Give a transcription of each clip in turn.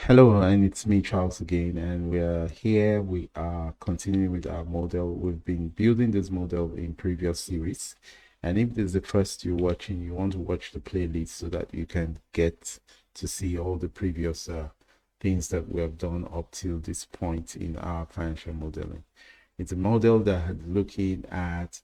Hello, and it's me, Charles, again, and we are here. We are continuing with our model. We've been building this model in previous series, and if this is the first you're watching, you want to watch the playlist so that you can get to see all the previous things that we have done up till this point in our financial modeling. It's a model that is looking at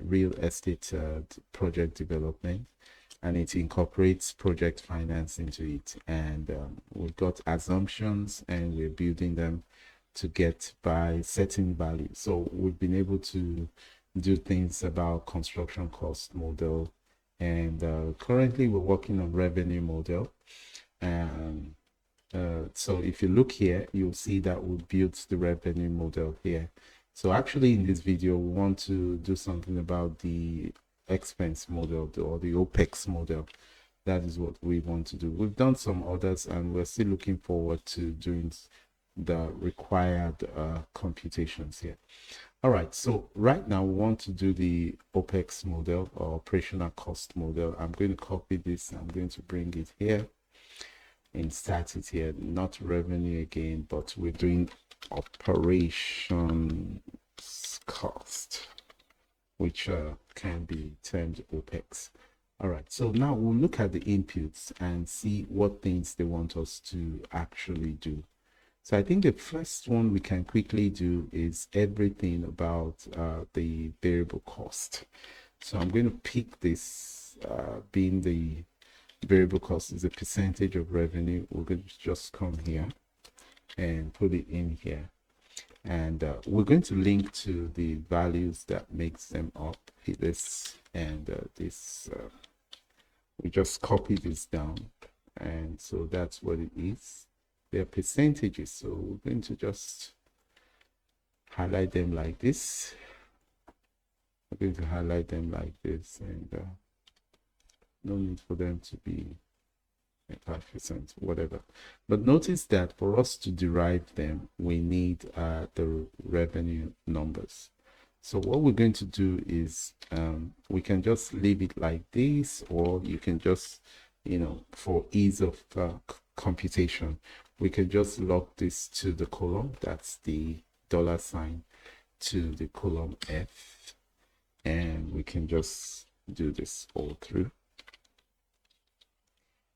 real estate project development, and it incorporates project finance into it. And we've got assumptions and we're building them to get by setting value. So we've been able to do things about construction cost model, and currently we're working on revenue model. And so if you look here, you'll see that we built the revenue model here. So actually in this video, we want to do something about the expense model or the Opex model. That is what we want to do. We've done some others and we're still looking forward to doing the required computations here. All right, so right now we want to do the Opex model or operational cost model. I'm going to copy this. I'm going to bring it here. Insert it here, not revenue again, but we're doing operations cost, which can be termed Opex. All right, so now we'll look at the inputs and see what things they want us to actually do. So I think the first one we can quickly do is everything about the variable cost. So I'm going to pick this being the variable cost is a percentage of revenue. We're going to just come here and put it in here, and we're going to link to the values that makes them up. This and this, we just copy this down, and so that's what it is. They're percentages, so we're going to just highlight them like this. We're going to highlight them like this, and no need for them to be 5%, whatever. But notice that for us to derive them, we need the revenue numbers. So what we're going to do is we can just leave it like this, or you can just, for ease of computation, we can just lock this to the column. That's the $sign to the column F, and we can just do this all through.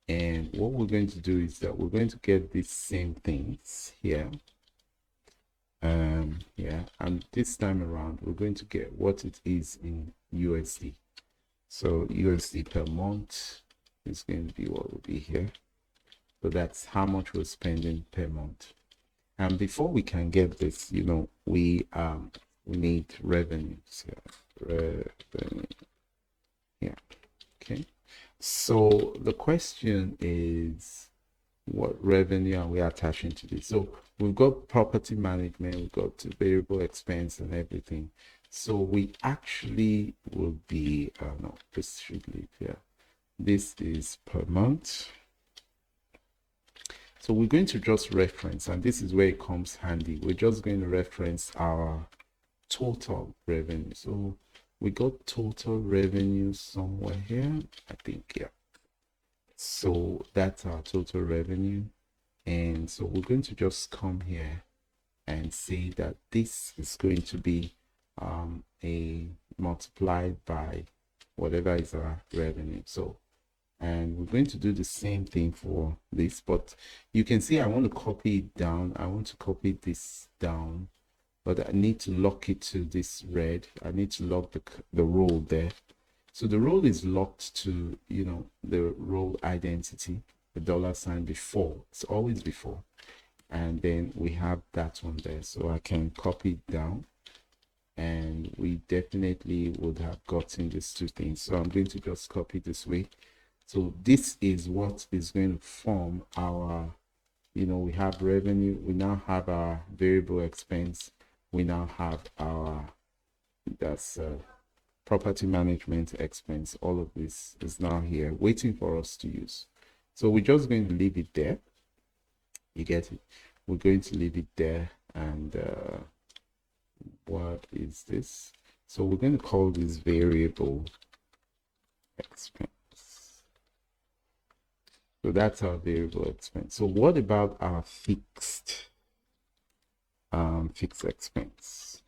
And what we're going to do is that we're going to get these same things here. Yeah, and this time around, we're going to get what it is in USD. So USD per month is going to be what will be here. So that's how much we're spending per month. And before we can get this, we need revenues here. Revenue. Yeah. Okay. So the question is, what revenue are we attaching to this? So we've got property management, we've got variable expense and everything. So we actually will be, no, this should leave here. This is per month. So we're going to just reference, and this is where it comes handy. We're just going to reference our total revenue. So we got total revenue somewhere here, I think, yeah. So that's our total revenue. And so we're going to just come here and say that this is going to be a multiplied by whatever is our revenue. So, and we're going to do the same thing for this, but you can see I want to copy it down. I want to copy this down, but I need to lock it to this red. I need to lock the row there. So the row is locked to, the row identity, the $sign before. It's always before. And then we have that one there. So I can copy it down, and we definitely would have gotten these two things. So I'm going to just copy this way. So this is what is going to form our, we have revenue. We now have our variable expense. We now have our, that's property management expense. All of this is now here waiting for us to use. So we're just going to leave it there. You get it? We're going to leave it there. And what is this? So we're going to call this variable expense. So that's our variable expense. So what about our fixed expense?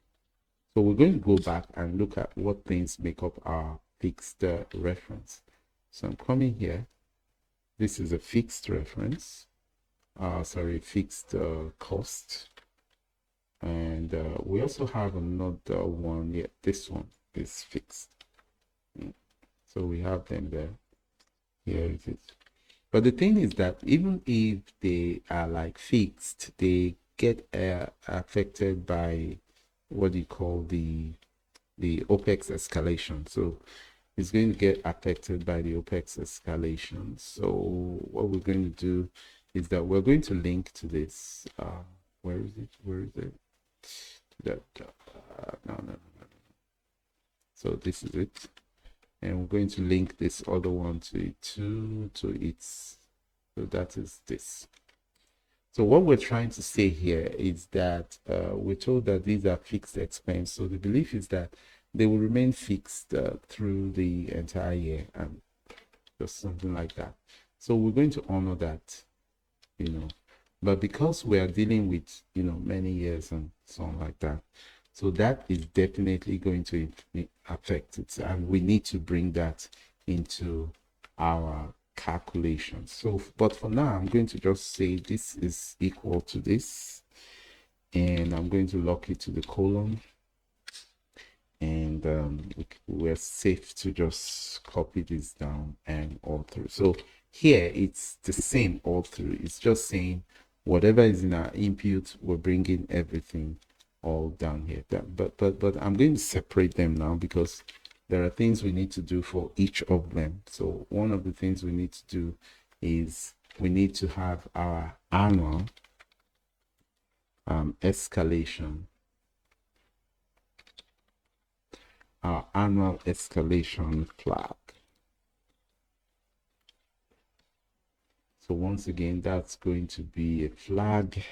So we're going to go back and look at what things make up our fixed reference. So I'm coming here. This is a fixed reference. Fixed cost. And we also have another one. Yeah, this one is fixed. So we have them there. Here it is. But the thing is that even if they are like fixed, they get affected by what you call the Opex escalation. So it's going to get affected by the Opex escalation. So what we're going to do is that we're going to link to this. Where is it? Where is it? No. So this is it. And we're going to link this other one to it too, so that is this. So what we're trying to say here is that we're told that these are fixed expense. So the belief is that they will remain fixed through the entire year, and just something like that. So we're going to honor that, but because we are dealing with, many years and so on like that, so that is definitely going to affect it, and we need to bring that into our calculations. So, but for now, I'm going to just say this is equal to this, and I'm going to lock it to the column, and we're safe to just copy this down and all through. So here it's the same all through. It's just saying whatever is in our input, we're bringing everything all down here. But I'm going to separate them now because there are things we need to do for each of them. So one of the things we need to do is we need to have our annual escalation, our annual escalation flag. So once again, that's going to be a flag.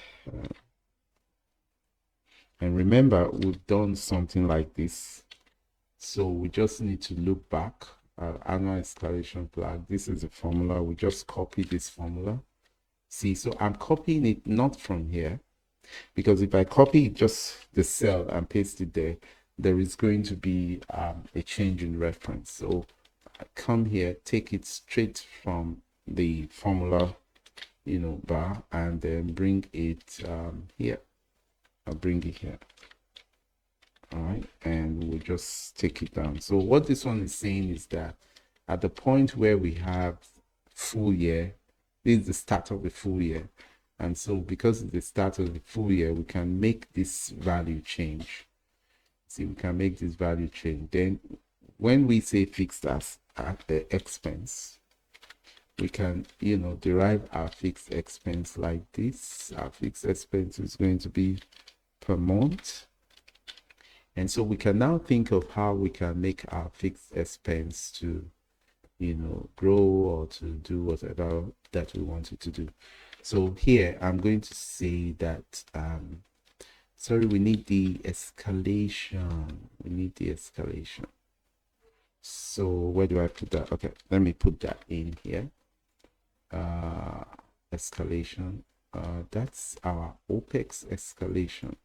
And remember, we've done something like this. So we just need to look back at annual escalation flag. This is a formula. We just copy this formula. See, so I'm copying it not from here, because if I copy just the cell and paste it there, there is going to be a change in reference. So I come here, take it straight from the formula, bar, and then bring it here. I'll bring it here. All right, and we'll just take it down. So what this one is saying is that at the point where we have full year, this is the start of the full year, and so because it's the start of the full year, we can make this value change. See, we can make this value change. Then when we say fixed as the expense, we can derive our fixed expense like this. Our fixed expense is going to be per month. And so we can now think of how we can make our fixed expense to, grow or to do whatever that we want it to do. So here I'm going to say that, we need the escalation. We need the escalation. So where do I put that? Okay, let me put that in here. Escalation. That's our Opex escalation.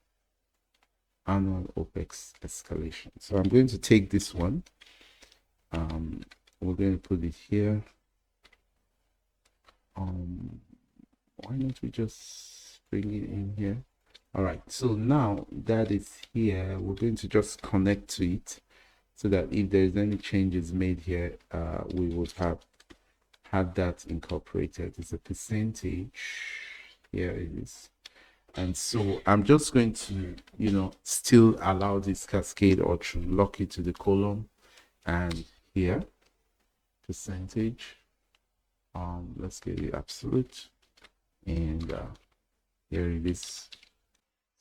Annual Opex escalation. So I'm going to take this one. We're going to put it here. Why don't we just bring it in here? All right, so now that it's here, we're going to just connect to it so that if there's any changes made here, we would have that incorporated. It's a percentage. Here it is. And so I'm just going to, still allow this cascade or to lock it to the column, and here, percentage. Let's get it absolute, and here it is.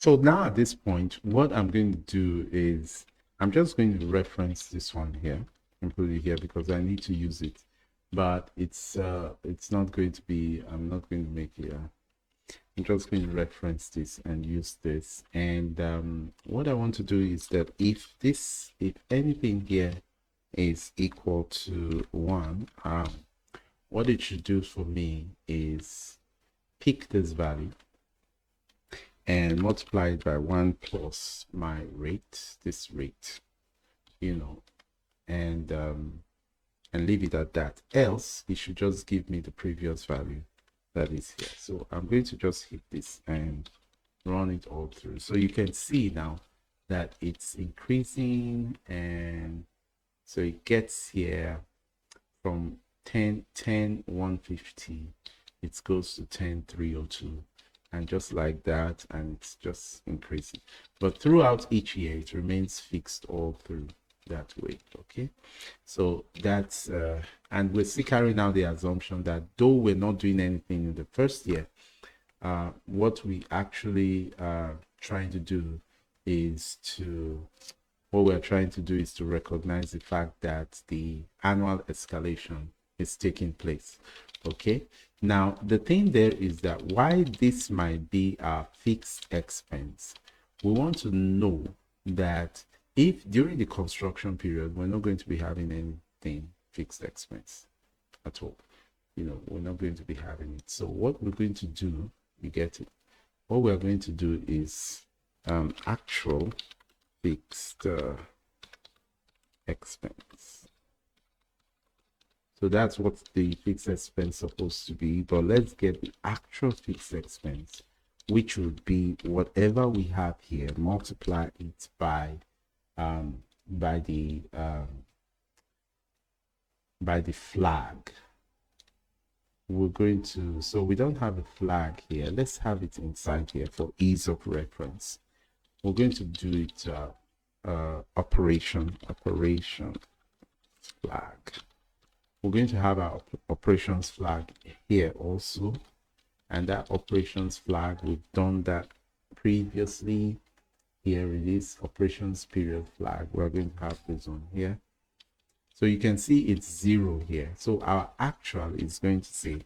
So now at this point, what I'm going to do is I'm just going to reference this one here and put it here because I need to use it, but it's not going to be, I'm not going to make it. I'm just going to reference this and use this. And what I want to do is that if anything here is equal to 1, what it should do for me is pick this value and multiply it by 1 plus my rate, this rate, you know, and leave it at that. Else it should just give me the previous value that is here. So I'm going to just hit this and run it all through. So you can see now that it's increasing, and so it gets here from 150, it goes to 302, and just like that, and it's just increasing. But throughout each year it remains fixed all through that way. Okay, so that's and we're still carrying out the assumption that though we're not doing anything in the first year, what we actually trying to do is to recognize the fact that the annual escalation is taking place. Okay, now the thing there is that why this might be a fixed expense, we want to know that if during the construction period we're not going to be having anything fixed expense at all, you know, we're not going to be having it. So what we're going to do, you get it, what we're going to do is actual fixed expense. So that's what the fixed expense is supposed to be, but let's get the actual fixed expense, which would be whatever we have here, multiply it by the flag. We're going to, so we don't have a flag here, let's have it inside here for ease of reference. We're going to do it operation flag. We're going to have our operations flag here also, and that operations flag, we've done that previously. Here it is, operations period flag. We're going to have this one here. So you can see it's 0 here. So our actual is going to say,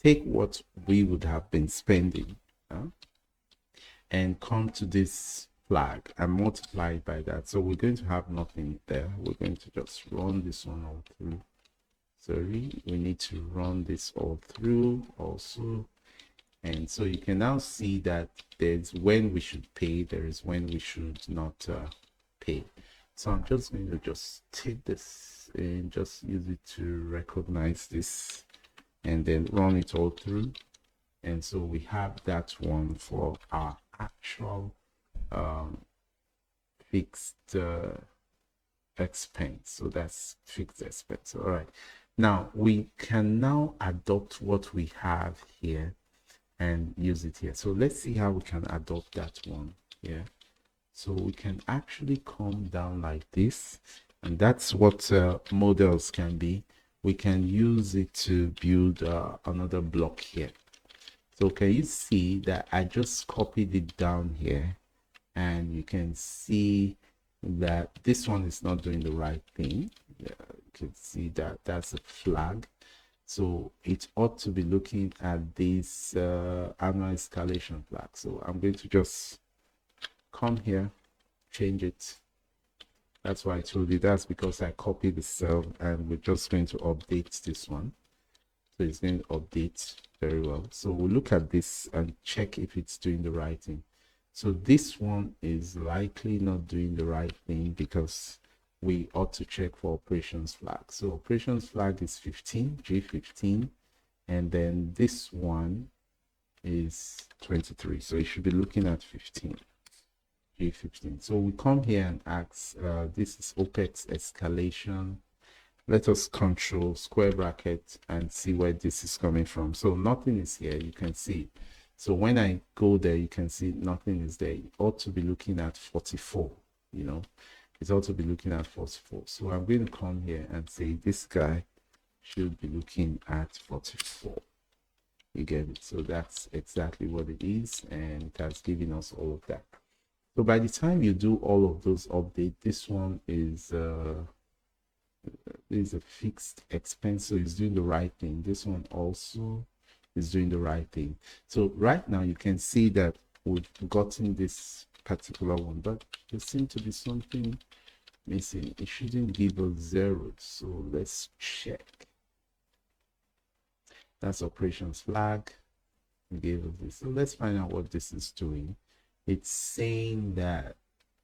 take what we would have been spending and come to this flag and multiply it by that. So we're going to have nothing there. We're going to just run this one all through. Sorry, we need to run this all through also. And so you can now see that there's when we should pay, there is when we should not pay. So I'm just going to just take this and just use it to recognize this and then run it all through. And so we have that one for our actual fixed expense. So that's fixed expense. All right, now we can now adopt what we have here and use it here. So let's see how we can adopt that one here. So we can actually come down like this, and that's what models can be. We can use it to build another block here. So can you see that I just copied it down here, and you can see that this one is not doing the right thing. You can see that that's a flag. So it ought to be looking at this annual escalation flag. So I'm going to just come here, change it. That's why I told you that's because I copied the cell, and we're just going to update this one. So it's going to update very well. So we'll look at this and check if it's doing the right thing. So this one is likely not doing the right thing because we ought to check for operations flag. So operations flag is 15, G15, and then this one is 23. So it should be looking at 15, G15. So we come here and ask, this is Opex escalation. Let us control square bracket and see where this is coming from. So nothing is here, you can see. So when I go there, you can see nothing is there. It ought to be looking at 44, you know. It's also be looking at 44. So I'm going to come here and say this guy should be looking at 44. You get it? So that's exactly what it is, and it has given us all of that. So by the time you do all of those updates, this one is a fixed expense, so it's doing the right thing. This one also is doing the right thing. So right now you can see that we've gotten this particular one, but there seems to be something missing. It shouldn't give us 0, so let's check. That's operations flag. We gave us this. So let's find out what this is doing. It's saying that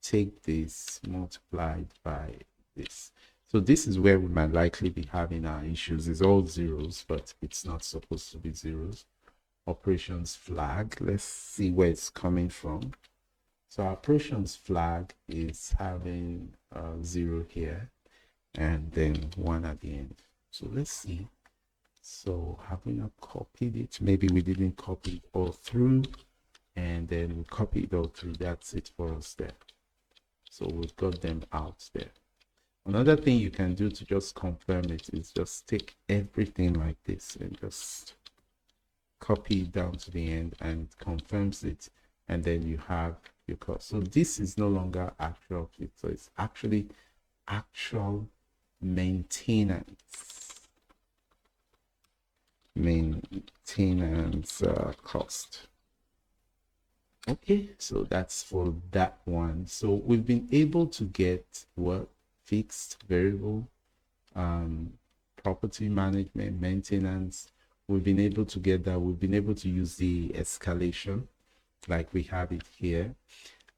take this multiplied by this. So this is where we might likely be having our issues. It's all zeros, but it's not supposed to be zeros. Operations flag. Let's see where it's coming from. So our operations flag is having 0 here and then 1 at the end. So let's see. So have we not copied it? Maybe we didn't copy it all through, and then we copy it all through. That's it for us there. So we've got them out there. Another thing you can do to just confirm it is just take everything like this and just copy it down to the end, and it confirms it, and then you have your cost. So this is no longer actual, so it's actually actual maintenance cost. Okay, so that's for that one. So we've been able to get what? Fixed, variable, property management, maintenance. We've been able to get that. We've been able to use the escalation like we have it here,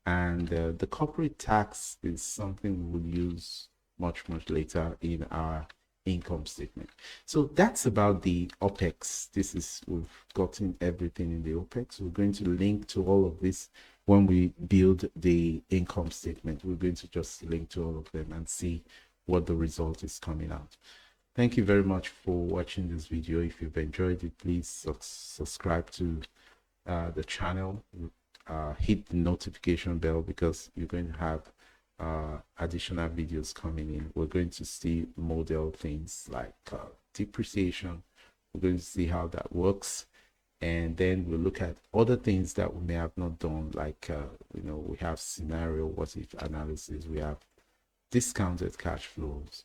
and the corporate tax is something we will use much later in our income statement. So that's about the Opex. We've gotten everything in the Opex. We're going to link to all of this when we build the income statement. We're going to just link to all of them and see what the result is coming out. Thank you very much for watching this video. If you've enjoyed it, please subscribe to the channel, hit the notification bell, because you're going to have additional videos coming in. We're going to see model things like depreciation. We're going to see how that works, and then we'll look at other things that we may have not done, like we have scenario what if analysis, we have discounted cash flows,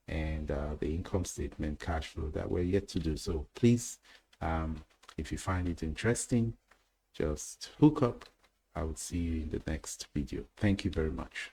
and the income statement cash flow that we're yet to do. So please, if you find it interesting, just hook up. I will see you in the next video. Thank you very much.